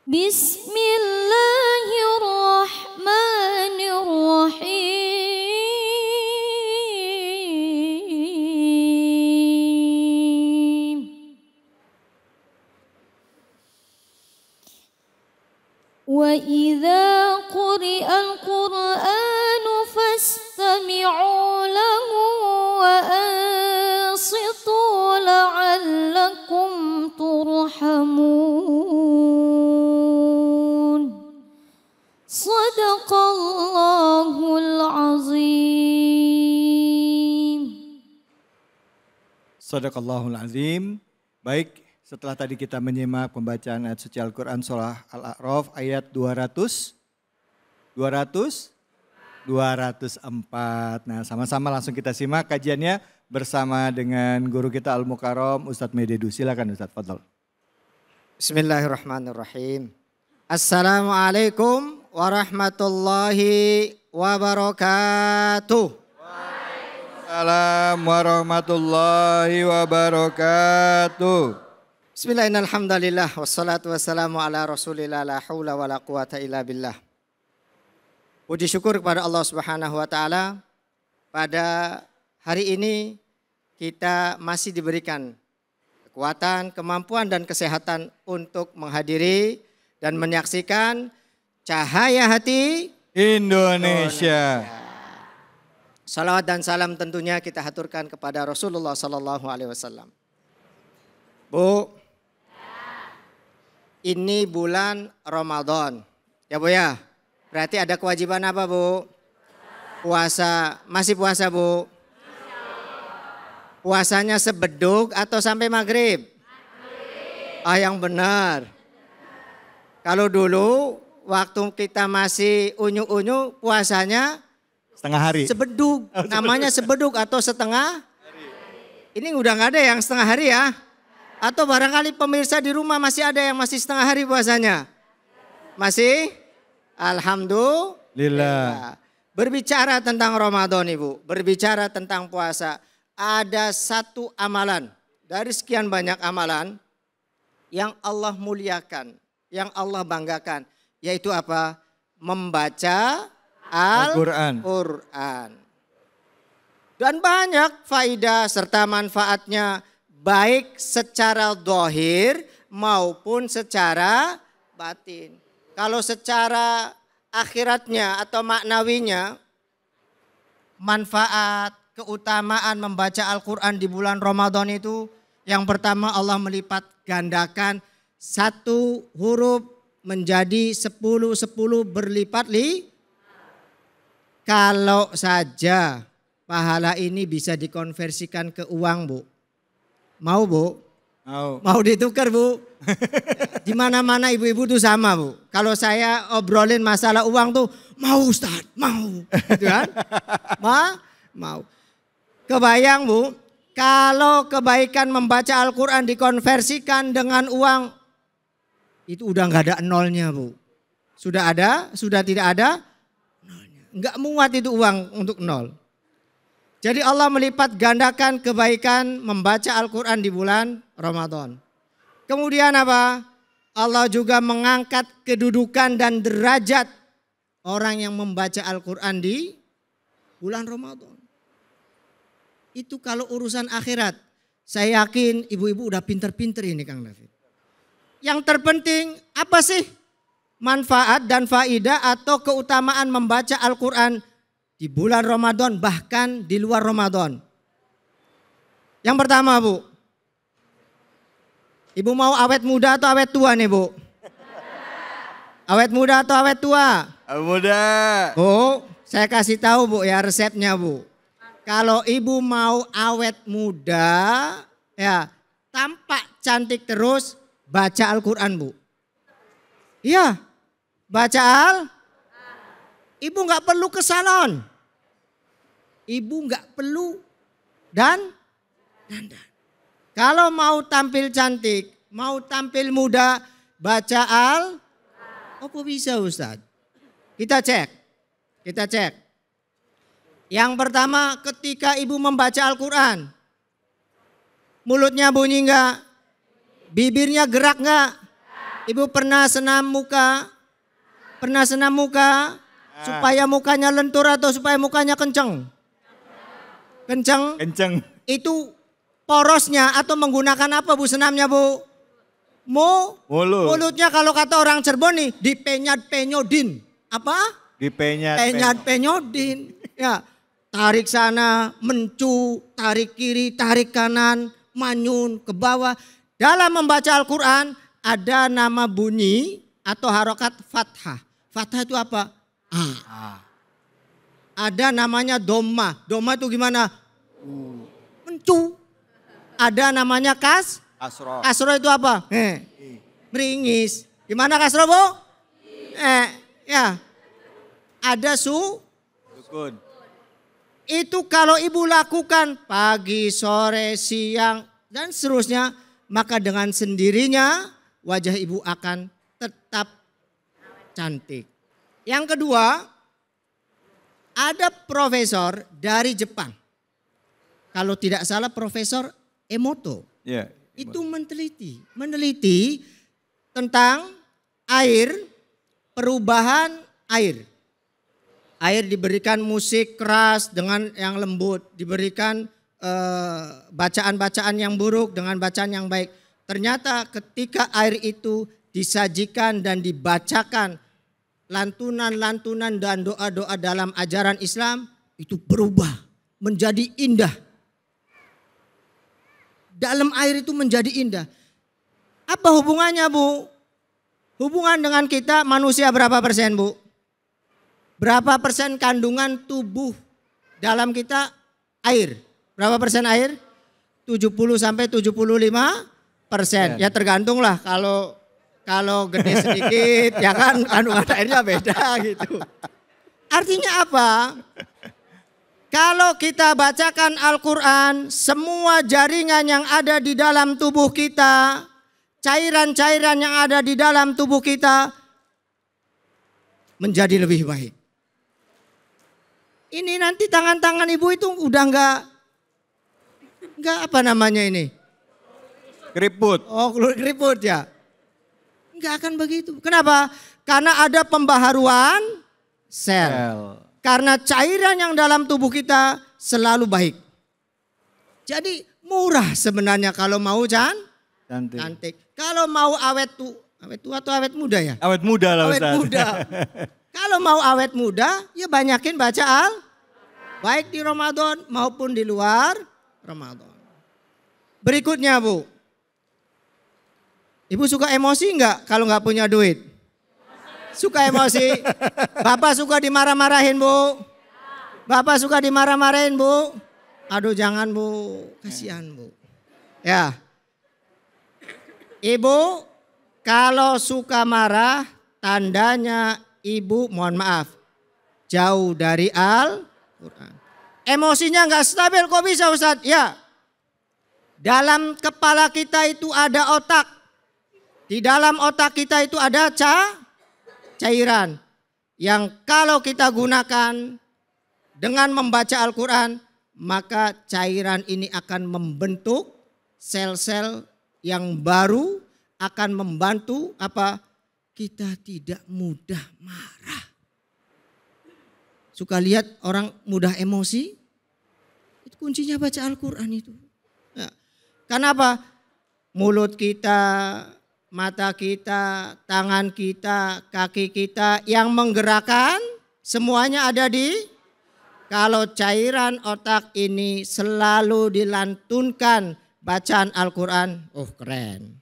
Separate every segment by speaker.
Speaker 1: Bismillahirrahmanirrahim. Wa idza quri'al Qur'anu fastami'u lahu wa ansitu la'allakum turhamun. Sadaqallahul azim.
Speaker 2: Sadaqallahul azim. Baik, setelah tadi kita menyimak pembacaan ayat suci Al-Quran surah Al-A'raf ayat 204. Nah, sama-sama langsung kita simak kajiannya bersama dengan guru kita Al-Mukarram Ustadz Mededu. Silakan Ustadz, fadhal.
Speaker 3: Bismillahirrahmanirrahim. Assalamualaikum warahmatullahi wabarakatuh.
Speaker 2: Waalaikumsalam warahmatullahi wabarakatuh.
Speaker 3: Bismillahirrahmanirrahim. Wassalatu wassalamu ala rasulillah la hawla wa la quwata illa billah. Puji syukur kepada Allah Subhanahu wa taala. Pada hari ini kita masih diberikan kekuatan, kemampuan dan kesehatan untuk menghadiri dan menyaksikan Cahaya Hati
Speaker 2: Indonesia.
Speaker 3: Salawat dan salam tentunya kita haturkan kepada Rasulullah Sallallahu Alaihi Wasallam. Bu, ini bulan Ramadan, ya Bu ya. Berarti ada kewajiban apa Bu? Puasa, masih puasa Bu? Puasanya sebeduk atau sampai maghrib? Ah, yang benar. Kalau dulu waktu kita masih unyu-unyu puasanya
Speaker 2: Setengah hari.
Speaker 3: sebeduk, namanya sebeduk atau setengah. Ini udah nggak ada yang setengah hari ya. Atau barangkali pemirsa di rumah masih ada yang masih setengah hari puasanya. Masih? Alhamdulillah. Berbicara tentang Ramadan Ibu, berbicara tentang puasa. Ada satu amalan dari sekian banyak amalan yang Allah muliakan, yang Allah banggakan. Yaitu apa? Membaca Al-Quran. Dan banyak faidah serta manfaatnya baik secara zahir maupun secara batin. Kalau secara akhiratnya atau maknawinya, manfaat, keutamaan membaca Al-Quran di bulan Ramadan itu yang pertama Allah melipat gandakan satu huruf menjadi 10 berlipat-lipat. Kalau saja pahala ini bisa dikonversikan ke uang Bu. Mau Bu?
Speaker 2: Mau.
Speaker 3: Mau ditukar Bu? Di mana-mana ibu-ibu tuh sama Bu. Kalau saya obrolin masalah uang tuh mau Ustadz, mau. Gitu kan? Mau. Kebayang Bu, kalau kebaikan membaca Al-Quran dikonversikan dengan uang, itu udah nggak ada nolnya Bu. Sudah ada, sudah tidak ada nolnya. Nggak muat itu uang untuk nol. Jadi Allah melipat gandakan kebaikan membaca Al-Quran di bulan Ramadan. Kemudian apa? Allah juga mengangkat kedudukan dan derajat orang yang membaca Al-Quran di bulan Ramadan. Itu kalau urusan akhirat. Saya yakin ibu-ibu udah pinter-pinter ini Kang David. Yang terpenting apa sih manfaat dan faidah atau keutamaan membaca Al-Quran di bulan Ramadan bahkan di luar Ramadan. Yang pertama Bu, ibu mau awet muda atau awet tua nih Bu? Awet muda atau awet tua?
Speaker 2: Awet muda.
Speaker 3: Bu, saya kasih tahu Bu ya resepnya Bu. Kalau ibu mau awet muda ya tampak cantik terus baca Al-Quran Bu. Iya, baca Ibu nggak perlu ke salon. Ibu nggak perlu dandan. Kalau mau tampil cantik, mau tampil muda, baca apa bisa Ustadz? Kita cek. Yang pertama ketika ibu membaca Al-Quran. Mulutnya bunyi nggak? Bibirnya gerak nggak? Ibu pernah senam muka? Pernah senam muka? Supaya mukanya lentur atau supaya mukanya kenceng? Kenceng?
Speaker 2: Kenceng.
Speaker 3: Itu porosnya atau menggunakan apa Bu senamnya Bu?
Speaker 2: Mulut.
Speaker 3: Mulutnya kalau kata orang Cirebon nih dipenyat-penyodin. Apa? Penyat-penyodin. Ya, tarik sana, mencu, tarik kiri, tarik kanan, manyun ke bawah. Dalam membaca Al-Quran ada nama bunyi atau harokat fathah. Fathah itu apa? Ada namanya doma. Doma itu gimana? Mencu. Ada namanya
Speaker 2: Kasroh.
Speaker 3: kasroh itu apa? Meringis. Gimana kasroh Bu? Ya. Ada
Speaker 2: Sukun.
Speaker 3: Itu kalau ibu lakukan pagi, sore, siang dan seterusnya, maka dengan sendirinya wajah ibu akan tetap cantik. Yang kedua, ada profesor dari Jepang. Kalau tidak salah Profesor Emoto.
Speaker 2: Ya.
Speaker 3: Itu meneliti tentang air, perubahan air. Air diberikan musik keras dengan yang lembut, diberikan bacaan-bacaan yang buruk dengan bacaan yang baik. Ternyata ketika air itu disajikan dan dibacakan lantunan-lantunan dan doa-doa dalam ajaran Islam, itu berubah menjadi indah. Dalam air itu menjadi indah. Apa hubungannya Bu? Hubungan dengan kita manusia berapa persen Bu? Berapa persen kandungan tubuh dalam kita air? Berapa persen air? 70 sampai 75%. Ya tergantung lah, kalau gede sedikit ya kan kandungan airnya beda gitu. Artinya apa? Kalau kita bacakan Al-Quran, semua jaringan yang ada di dalam tubuh kita, cairan-cairan yang ada di dalam tubuh kita menjadi lebih baik. Ini nanti tangan-tangan ibu itu udah enggak apa namanya ini?
Speaker 2: Keriput.
Speaker 3: Oh, keriput ya. Enggak akan begitu. Kenapa? Karena ada pembaharuan sel. Karena cairan yang dalam tubuh kita selalu baik. Jadi murah sebenarnya kalau mau cantik. Kalau mau awet tua atau awet muda ya?
Speaker 2: Awet muda lah Ustaz.
Speaker 3: Awet muda. Kalau mau awet muda ya banyakin baca baik di Ramadan maupun di luar Ramadan. Berikutnya Bu. Ibu suka emosi enggak kalau enggak punya duit? Suka emosi? Bapak suka dimarah-marahin Bu? Bapak suka dimarah-marahin Bu? Aduh jangan Bu, kasihan Bu. Ya. Ibu kalau suka marah tandanya ibu mohon maaf jauh dari Al-Quran. Emosinya enggak stabil kok bisa Ustaz? Ya. Dalam kepala kita itu ada otak. Di dalam otak kita itu ada cairan yang kalau kita gunakan dengan membaca Al-Quran, maka cairan ini akan membentuk sel-sel yang baru, akan membantu apa? Kita tidak mudah marah. Suka lihat orang mudah emosi? Itu kuncinya baca Al-Quran itu. Ya. Kenapa? Mulut kita, mata kita, tangan kita, kaki kita yang menggerakkan semuanya ada di kalau cairan otak ini selalu dilantunkan bacaan Al-Quran. Oh keren.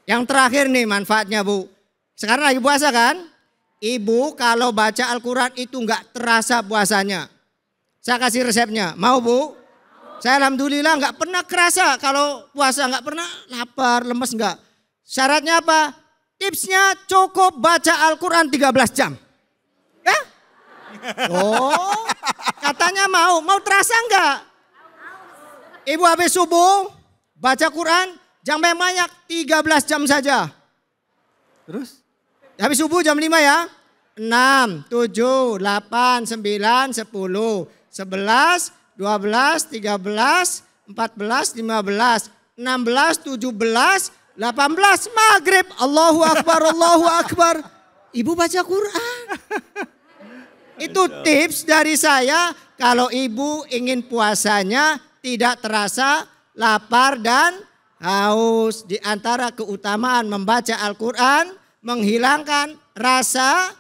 Speaker 3: Yang terakhir nih manfaatnya Bu. Sekarang lagi puasa kan? Ibu kalau baca Al-Quran itu enggak terasa puasanya. Saya kasih resepnya. Mau Bu? Saya alhamdulillah enggak pernah kerasa kalau puasa. Enggak pernah lapar, lemes enggak. Syaratnya apa? Tipsnya cukup baca Al-Quran 13 jam. Ya? Oh, katanya mau terasa enggak? Ibu habis subuh baca Quran jam banyak 13 jam saja.
Speaker 2: Terus?
Speaker 3: Habis subuh jam 5 ya. 6, 7, 8, 9, 10, 11, 12, 13, 14, 15, 16, 17, 18 maghrib. Allahu Akbar, Allahu Akbar. Ibu baca Quran. Itu tips dari saya kalau ibu ingin puasanya tidak terasa lapar dan haus. Di antara keutamaan membaca Al-Quran menghilangkan rasa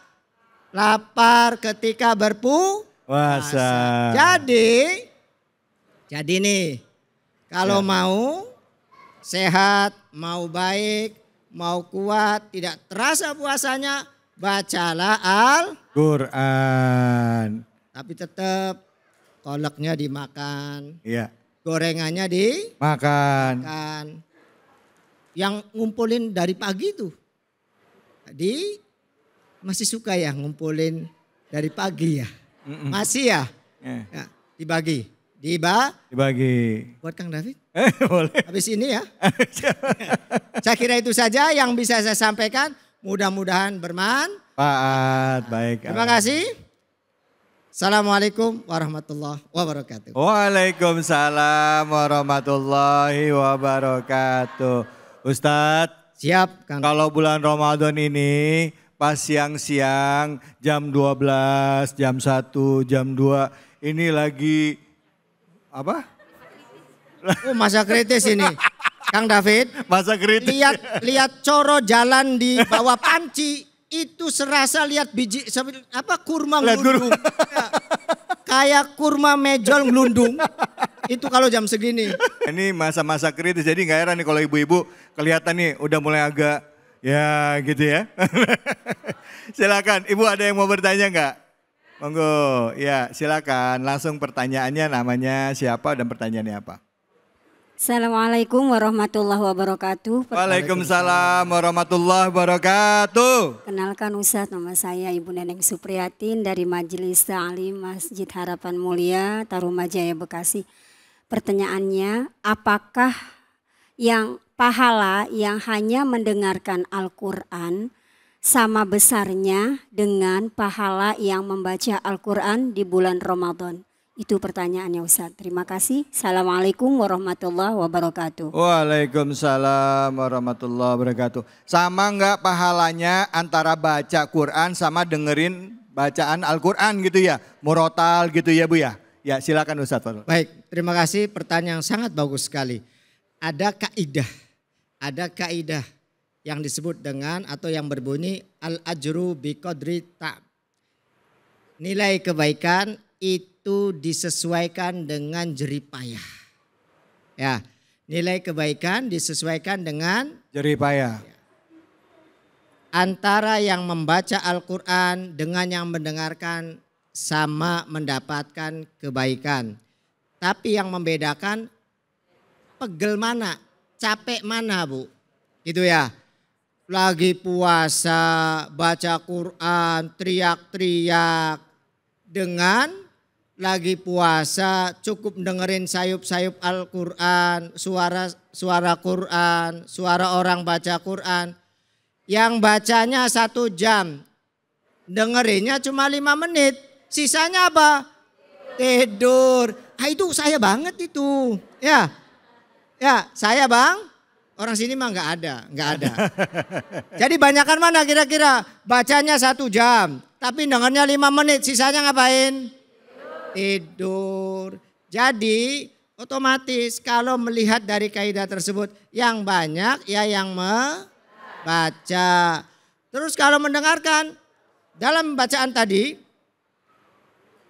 Speaker 3: lapar ketika berpuasa. Jadi nih kalau mau sehat, mau baik, mau kuat, tidak terasa puasanya, bacalah
Speaker 2: Quran.
Speaker 3: Tapi tetap kolaknya dimakan.
Speaker 2: Iya.
Speaker 3: Gorengannya dimakan. Yang ngumpulin dari pagi tuh. Tadi masih suka ya ngumpulin dari pagi ya. Masih ya? Ya dibagi. Dibagi. Buat Kang David?
Speaker 2: Boleh.
Speaker 3: Habis ini ya. Saya kira itu saja yang bisa saya sampaikan. Mudah-mudahan bermanfaat.
Speaker 2: Baik.
Speaker 3: Terima kasih. Assalamualaikum warahmatullahi wabarakatuh.
Speaker 2: Waalaikumsalam warahmatullahi wabarakatuh. Ustadz.
Speaker 3: Siap Kang.
Speaker 2: Kalau bulan Ramadan ini pas siang-siang jam 12, jam 1, jam 2 ini lagi apa?
Speaker 3: Oh masa kritis ini. Kang David,
Speaker 2: masa kritis.
Speaker 3: Lihat coro jalan di bawah panci itu serasa lihat biji kurma ngelundung. Ya, kayak kurma mejol ngelundung. Itu kalau jam segini.
Speaker 2: Ini masa-masa kritis jadi nggak heran nih kalau ibu-ibu kelihatan nih udah mulai agak ya gitu ya. Silakan, ibu ada yang mau bertanya nggak? Monggo, ya silakan langsung pertanyaannya namanya siapa dan pertanyaannya apa?
Speaker 4: Assalamualaikum warahmatullahi wabarakatuh.
Speaker 2: Waalaikumsalam warahmatullahi wabarakatuh.
Speaker 4: Kenalkan Ustadz, nama saya Ibu Neneng Supriyatin dari Majelis Ta'lim Masjid Harapan Mulia, Tarumajaya, Bekasi. Pertanyaannya, apakah yang pahala yang hanya mendengarkan Al-Quran sama besarnya dengan pahala yang membaca Al-Quran di bulan Ramadan? Itu pertanyaannya Ustaz. Terima kasih. Assalamualaikum warahmatullahi wabarakatuh.
Speaker 2: Waalaikumsalam warahmatullahi wabarakatuh. Sama enggak pahalanya antara baca Quran sama dengerin bacaan Al-Quran gitu ya? Murotal gitu ya Bu ya? Ya silakan Ustaz.
Speaker 3: Baik, terima kasih, pertanyaan yang sangat bagus sekali. Ada kaidah yang disebut dengan atau yang berbunyi al-ajru biqadri ta'. Nilai kebaikan itu disesuaikan dengan jeripayah. Ya, nilai kebaikan disesuaikan dengan
Speaker 2: jeripayah.
Speaker 3: Antara yang membaca Al-Quran dengan yang mendengarkan sama mendapatkan kebaikan. Tapi yang membedakan pegel mana, capek mana Bu. Gitu ya. Lagi puasa, baca Quran, teriak-teriak. Dengan lagi puasa cukup dengerin sayup-sayup Al-Quran, suara Quran, suara orang baca Quran. Yang bacanya 1 jam, dengerinnya cuma 5 menit. Sisanya apa? Tidur. Ah itu saya banget itu. Ya saya Bang. Orang sini mah nggak ada. Jadi banyakan mana kira-kira? Bacanya 1 jam, tapi dengarnya 5 menit. Sisanya ngapain? Tidur. Jadi otomatis kalau melihat dari kaidah tersebut, yang banyak ya yang membaca. Terus kalau mendengarkan, dalam bacaan tadi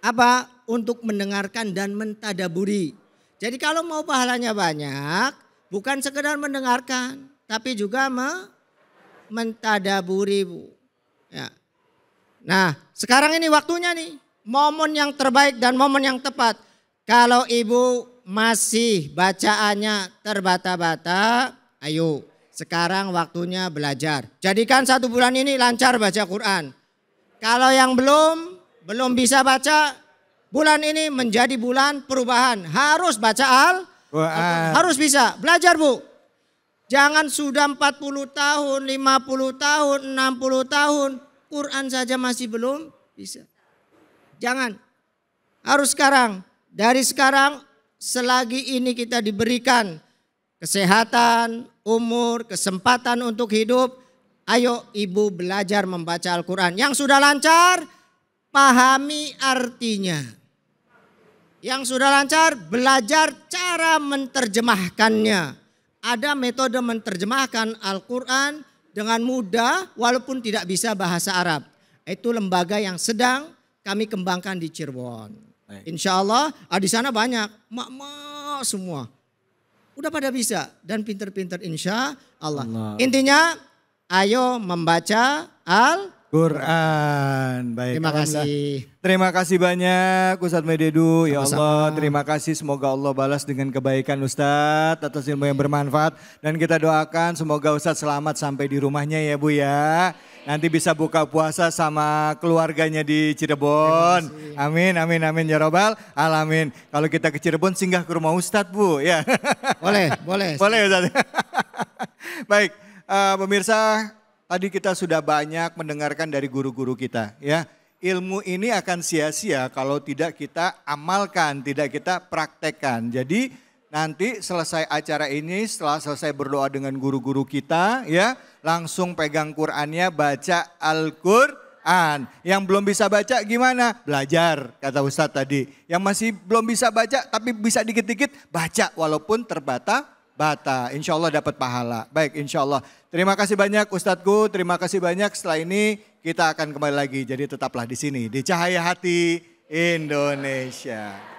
Speaker 3: apa? Untuk mendengarkan dan mentadaburi. Jadi kalau mau pahalanya banyak, bukan sekedar mendengarkan, tapi juga mentadaburi Bu. Ya. Nah sekarang ini waktunya nih, momen yang terbaik dan momen yang tepat. Kalau ibu masih bacaannya terbata-bata, ayo sekarang waktunya belajar. Jadikan 1 bulan ini lancar baca Quran. Kalau yang belum bisa baca, bulan ini menjadi bulan perubahan. Harus baca Al-Quran. Harus bisa. Belajar Bu. Jangan sudah 40 tahun, 50 tahun, 60 tahun. Quran saja masih belum bisa. Jangan. Harus sekarang. Dari sekarang selagi ini kita diberikan kesehatan, umur, kesempatan untuk hidup. Ayo ibu belajar membaca Al-Quran. Yang sudah lancar, pahami artinya. Yang sudah lancar, belajar cara menerjemahkannya. Ada metode menerjemahkan Al-Quran dengan mudah walaupun tidak bisa bahasa Arab. Itu lembaga yang sedang kami kembangkan di Cirebon. Insya Allah di sana banyak, mak-mak semua. Udah pada bisa dan pinter-pinter insya Allah. Intinya ayo membaca
Speaker 2: Quran. Baik.
Speaker 3: Terima kasih.
Speaker 2: Terima kasih banyak Ustadz Mededu. Ya
Speaker 3: Sama-sama.
Speaker 2: Allah, terima kasih. Semoga Allah balas dengan kebaikan Ustadz atas ilmu yang bermanfaat. Dan kita doakan semoga Ustadz selamat sampai di rumahnya ya Bu ya. Nanti bisa buka puasa sama keluarganya di Cirebon. Amin, amin, amin ya robbal alamin. Kalau kita ke Cirebon singgah ke rumah Ustadz Bu ya.
Speaker 3: Boleh, boleh.
Speaker 2: Boleh Ustadz. Baik, pemirsa. Tadi kita sudah banyak mendengarkan dari guru-guru kita ya. Ilmu ini akan sia-sia kalau tidak kita amalkan, tidak kita praktekkan. Jadi nanti selesai acara ini, setelah selesai berdoa dengan guru-guru kita ya, langsung pegang Qur'annya, baca Al-Qur'an. Yang belum bisa baca gimana? Belajar, kata Ustadz tadi. Yang masih belum bisa baca tapi bisa dikit-dikit, baca walaupun terbata-bata. Insya Allah dapat pahala. Baik, insya Allah. Terima kasih banyak Ustadzku, terima kasih banyak. Setelah ini kita akan kembali lagi. Jadi tetaplah di sini, di Cahaya Hati Indonesia.